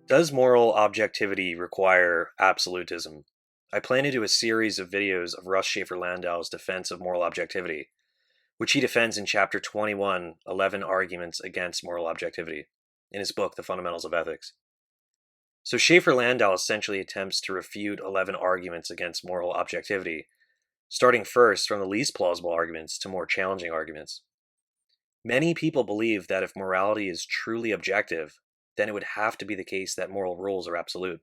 Does moral objectivity require absolutism? I plan to do a series of videos of Russ Shafer-Landau's defense of moral objectivity, which he defends in chapter 21, 11 Arguments Against Moral Objectivity, in his book, The Fundamentals of Ethics. So Shafer-Landau essentially attempts to refute 11 arguments against moral objectivity, starting first from the least plausible arguments to more challenging arguments. Many people believe that if morality is truly objective, then it would have to be the case that moral rules are absolute.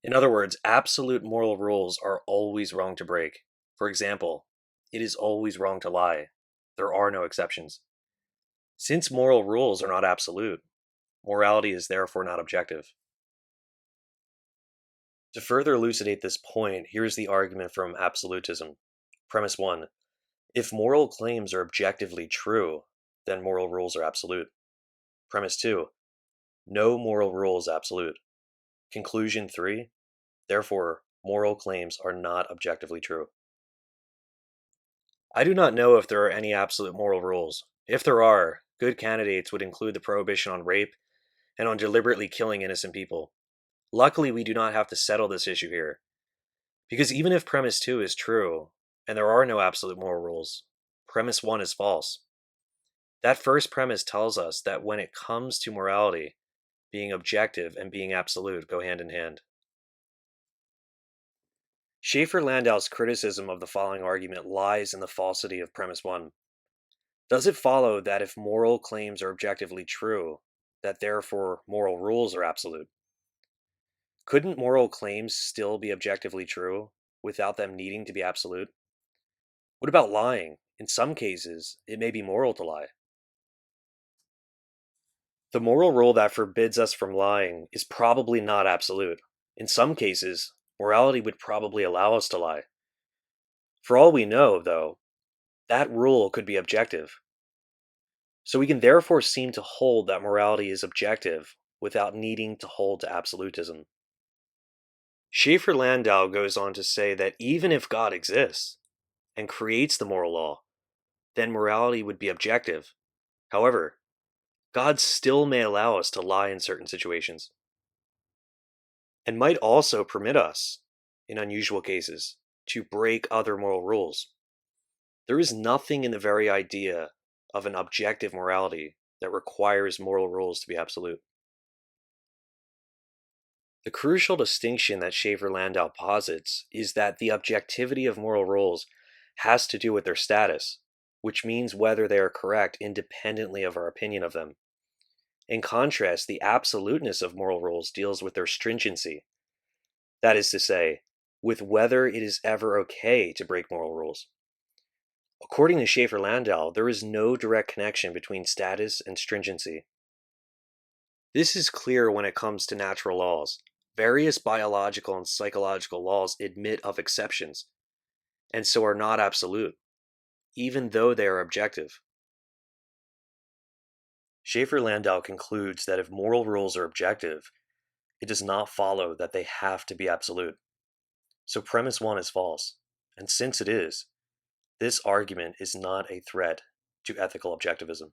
In other words, absolute moral rules are always wrong to break. For example, it is always wrong to lie. There are no exceptions. Since moral rules are not absolute, morality is therefore not objective. To further elucidate this point, here's the argument from Absolutism. Premise 1. If moral claims are objectively true, then moral rules are absolute. Premise 2. No moral rule is absolute. Conclusion 3. Therefore, moral claims are not objectively true. I do not know if there are any absolute moral rules. If there are, good candidates would include the prohibition on rape and on deliberately killing innocent people. Luckily, we do not have to settle this issue here. Because even if premise 2 is true, and there are no absolute moral rules, premise 1 is false. That first premise tells us that when it comes to morality, being objective and being absolute go hand in hand. Shafer-Landau's criticism of the following argument lies in the falsity of premise 1. Does it follow that if moral claims are objectively true, that therefore moral rules are absolute? Couldn't moral claims still be objectively true without them needing to be absolute? What about lying? In some cases, it may be moral to lie. The moral rule that forbids us from lying is probably not absolute. In some cases, morality would probably allow us to lie. For all we know, though, that rule could be objective. So we can therefore seem to hold that morality is objective without needing to hold to absolutism. Shafer-Landau goes on to say that even if God exists and creates the moral law, then morality would be objective. However, God still may allow us to lie in certain situations, and might also permit us, in unusual cases, to break other moral rules. There is nothing in the very idea of an objective morality that requires moral rules to be absolute. The crucial distinction that Shafer-Landau posits is that the objectivity of moral rules has to do with their status, which means whether they are correct independently of our opinion of them. In contrast, the absoluteness of moral rules deals with their stringency. That is to say, with whether it is ever okay to break moral rules. According to Shafer-Landau, there is no direct connection between status and stringency. This is clear when it comes to natural laws. Various biological and psychological laws admit of exceptions, and so are not absolute, even though they are objective. Shafer-Landau concludes that if moral rules are objective, it does not follow that they have to be absolute. So premise 1 is false, and since it is, this argument is not a threat to ethical objectivism.